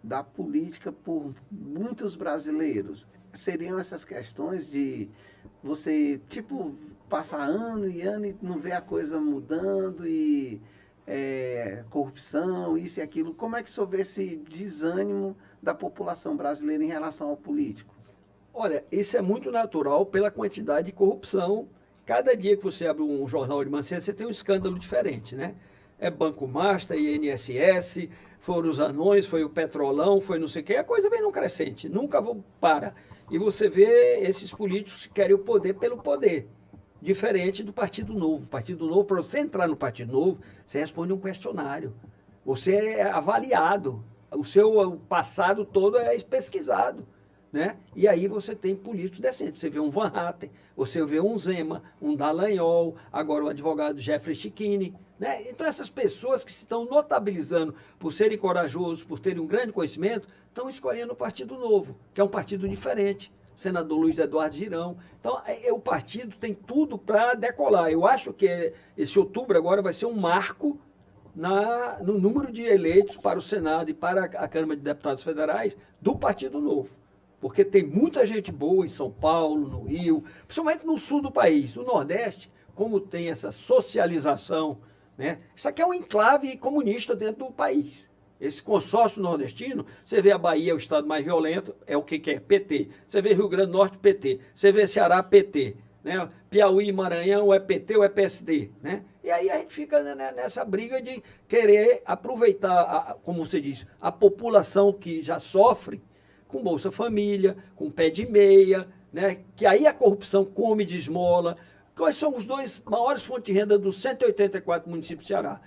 da política por muitos brasileiros? Seriam essas questões de você, tipo, passar ano e não ver a coisa mudando e corrupção, isso e aquilo. Como é que o senhor vê esse desânimo da população brasileira em relação ao político? Olha, isso é muito natural pela quantidade de corrupção. Cada dia que você abre um jornal de manhã, você tem um escândalo diferente, né? É Banco Master, INSS, foram os anões, foi o Petrolão, foi não sei o quê. A coisa vem num crescente, nunca para. E você vê esses políticos que querem o poder pelo poder. Diferente do Partido Novo. O Partido Novo, para você entrar no Partido Novo, você responde um questionário. Você é avaliado. O seu passado todo é pesquisado. Né? E aí você tem políticos decentes. Você vê um Van Hatten, você vê um Zema, um Dallagnol, agora o advogado Jeffrey Chikini. Né? Então essas pessoas que se estão notabilizando por serem corajosos, por terem um grande conhecimento, estão escolhendo o Partido Novo, que é um partido diferente. Senador Luiz Eduardo Girão. Então, o partido tem tudo para decolar. Eu acho que esse outubro agora vai ser um marco no número de eleitos para o Senado e para a Câmara de Deputados Federais do Partido Novo. Porque tem muita gente boa em São Paulo, no Rio, principalmente no sul do país. No Nordeste, como tem essa socialização, né? Isso aqui é um enclave comunista dentro do país. Esse consórcio nordestino, você vê a Bahia, o estado mais violento, é o que é? PT. Você vê Rio Grande do Norte, PT. Você vê Ceará, PT. Né? Piauí, Maranhão, é PT ou é PSD. Né? E aí a gente fica nessa briga de querer aproveitar, como você diz, a população que já sofre com Bolsa Família, com pé de meia, né? Que aí a corrupção come de esmola. Quais são os dois maiores fontes de renda dos 184 municípios do Ceará?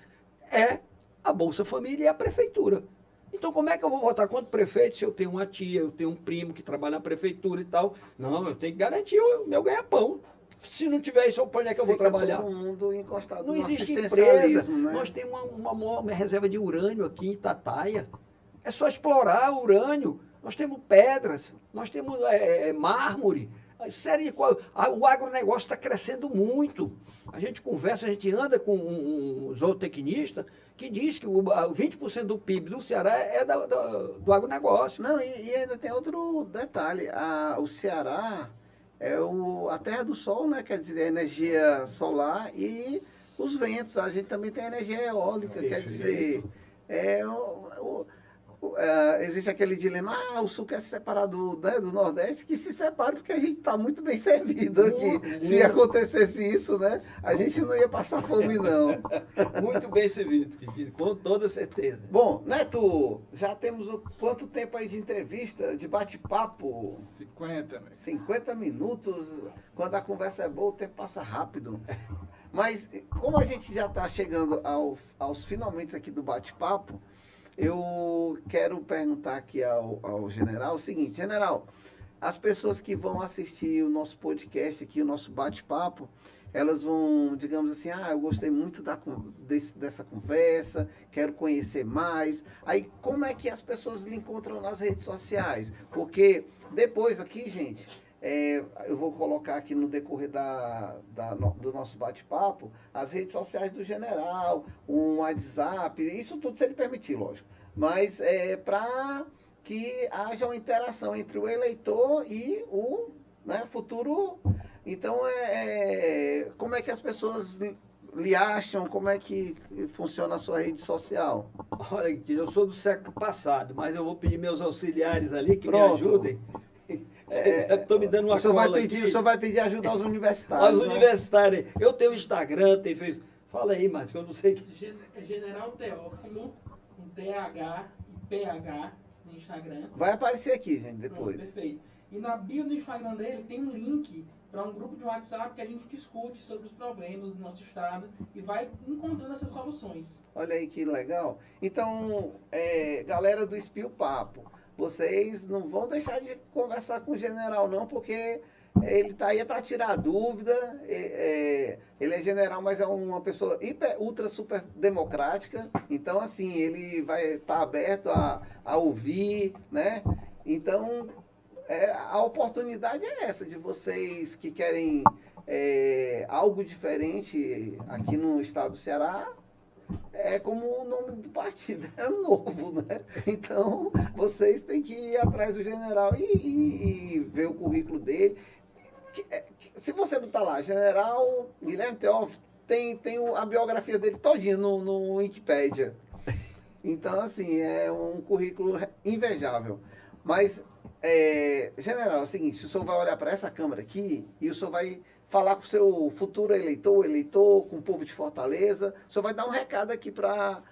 É a Bolsa Família e a Prefeitura. Então, como é que eu vou votar contra o prefeito se eu tenho uma tia, eu tenho um primo que trabalha na Prefeitura e tal? Não, eu tenho que garantir o meu ganha-pão. Se não tiver isso, onde é que eu vou trabalhar? Todo mundo encostado não no existe empresa. assistencialismo, né? Nós temos uma reserva de urânio aqui em Itataia. É só explorar o urânio. Nós temos pedras, nós temos mármore. O agronegócio está crescendo muito. A gente conversa, a gente anda com um zootecnista que diz que 20% do PIB do Ceará é do agronegócio. Não, e ainda tem outro detalhe. O Ceará é a terra do sol, né? Quer dizer, a energia solar e os ventos. A gente também tem energia eólica, quer dizer... existe aquele dilema, o Sul quer se separar do Nordeste, que se separe porque a gente está muito bem servido aqui. Se acontecesse isso, né, a gente não ia passar fome, não. Muito bem servido, com toda certeza. Bom, Neto, já temos quanto tempo aí de entrevista, de bate-papo? 50, né? 50 minutos. Quando a conversa é boa, o tempo passa rápido. Mas, como a gente já está chegando aos finalmente aqui do bate-papo, eu quero perguntar aqui ao general o seguinte: general, as pessoas que vão assistir o nosso podcast aqui, o nosso bate-papo, elas vão, digamos assim, eu gostei muito dessa conversa, quero conhecer mais. Aí, como é que as pessoas lhe encontram nas redes sociais? Porque depois aqui, gente, eu vou colocar aqui no decorrer do nosso bate-papo as redes sociais do general, um WhatsApp, isso tudo se ele permitir, lógico. Mas para que haja uma interação entre o eleitor e o futuro. Então, como é que as pessoas lhe acham? Como é que funciona a sua rede social? Olha, eu sou do século passado, mas eu vou pedir meus auxiliares ali que Pronto. me ajudem. Estou me dando uma cola aqui. O senhor vai pedir ajuda aos universitários, Aos universitários. Eu tenho Instagram, tenho Facebook. Fala aí, Márcio, que eu não sei. General Teófilo, com TH e PH no Instagram. Vai aparecer aqui, gente, depois. Pronto, perfeito. E na bio do Instagram dele tem um link para um grupo de WhatsApp que a gente discute sobre os problemas do nosso estado e vai encontrando essas soluções. Olha aí que legal. Então, galera do Espio Papo, vocês não vão deixar de conversar com o general, não, porque ele está aí para tirar dúvida. Ele é general, mas é uma pessoa ultra super democrática. Então, assim, ele vai estar aberto a ouvir, né? Então, a oportunidade é essa, de vocês que querem algo diferente aqui no estado do Ceará. É como o nome do partido, é o novo, né? Então, vocês têm que ir atrás do general e ver o currículo dele. Se você botar lá, general Guilherme Teófilo, tem a biografia dele todinha no Wikipédia. Então, assim, é um currículo invejável. Mas, general, é o seguinte, o senhor vai olhar para essa câmera aqui e o senhor vai falar com o seu futuro eleitor, com o povo de Fortaleza. O senhor vai dar um recado aqui para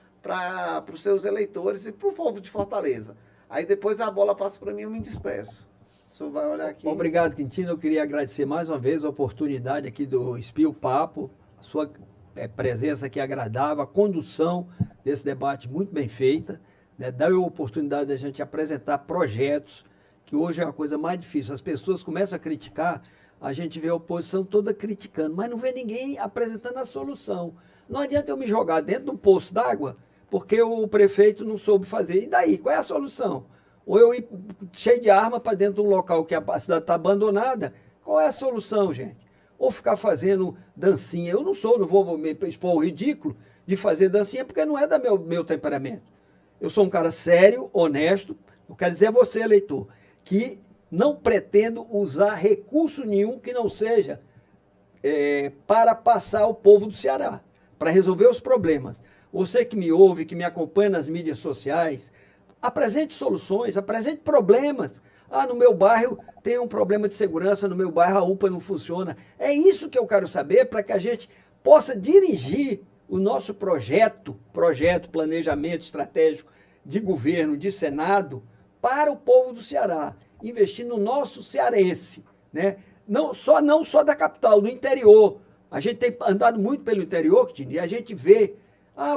os seus eleitores e para o povo de Fortaleza. Aí depois a bola passa para mim e eu me despeço. O senhor vai olhar aqui. Obrigado, Quintino. Eu queria agradecer mais uma vez a oportunidade aqui do Espio Papo, a sua presença aqui agradável, a condução desse debate muito bem feita, né? Dá a oportunidade de a gente apresentar projetos, que hoje é uma coisa mais difícil. As pessoas começam a criticar, a gente vê a oposição toda criticando, mas não vê ninguém apresentando a solução. Não adianta eu me jogar dentro de um poço d'água, porque o prefeito não soube fazer. E daí, qual é a solução? Ou eu ir cheio de arma para dentro de um local que a cidade está abandonada, qual é a solução, gente? Ou ficar fazendo dancinha. Não vou me expor o ridículo de fazer dancinha, porque não é do meu temperamento. Eu sou um cara sério, honesto. Eu quero dizer a você, eleitor, que não pretendo usar recurso nenhum que não seja para passar ao povo do Ceará, para resolver os problemas. Você que me ouve, que me acompanha nas mídias sociais, apresente soluções, apresente problemas. No meu bairro tem um problema de segurança, no meu bairro a UPA não funciona. É isso que eu quero saber para que a gente possa dirigir o nosso projeto, planejamento estratégico de governo, de Senado, para o povo do Ceará. Investir no nosso cearense, né? Não só da capital, do interior. A gente tem andado muito pelo interior, e a gente vê,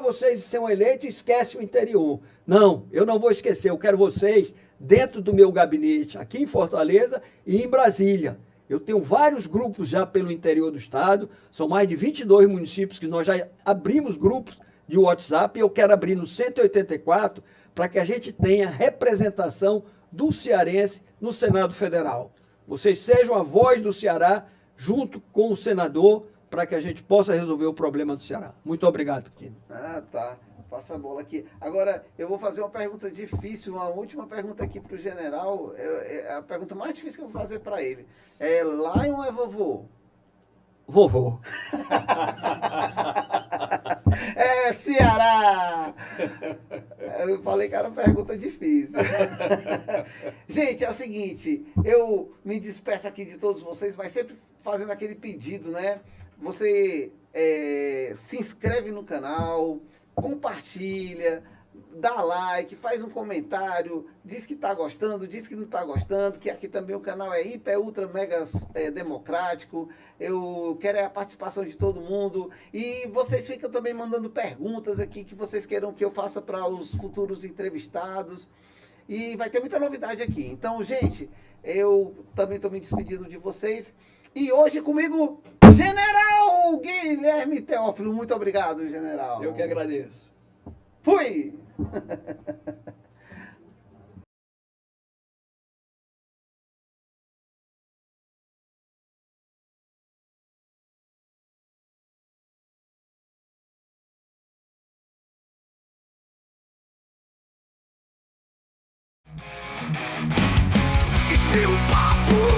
vocês são eleitos e esquecem o interior. Não, eu não vou esquecer, eu quero vocês dentro do meu gabinete, aqui em Fortaleza e em Brasília. Eu tenho vários grupos já pelo interior do estado, são mais de 22 municípios que nós já abrimos grupos de WhatsApp, e eu quero abrir no 184 para que a gente tenha representação do cearense no Senado Federal. Vocês sejam a voz do Ceará junto com o senador para que a gente possa resolver o problema do Ceará. Muito obrigado, Tino. Tá. Passa a bola aqui. Agora, eu vou fazer uma pergunta difícil, uma última pergunta aqui para o general. É a pergunta mais difícil que eu vou fazer para ele. É Lion ou é vovô? Vovô. Ceará! Eu falei que era uma pergunta difícil. Gente, é o seguinte, eu me despeço aqui de todos vocês, mas sempre fazendo aquele pedido, né? Você se inscreve no canal, compartilha, dá like, faz um comentário, diz que está gostando, diz que não está gostando, que aqui também o canal é hiper, ultra, mega democrático. Eu quero a participação de todo mundo. E vocês ficam também mandando perguntas aqui que vocês queiram que eu faça para os futuros entrevistados. E vai ter muita novidade aqui. Então, gente, eu também estou me despedindo de vocês. E hoje comigo, General Guilherme Teófilo. Muito obrigado, General. Eu que agradeço. Fui! Este é o papo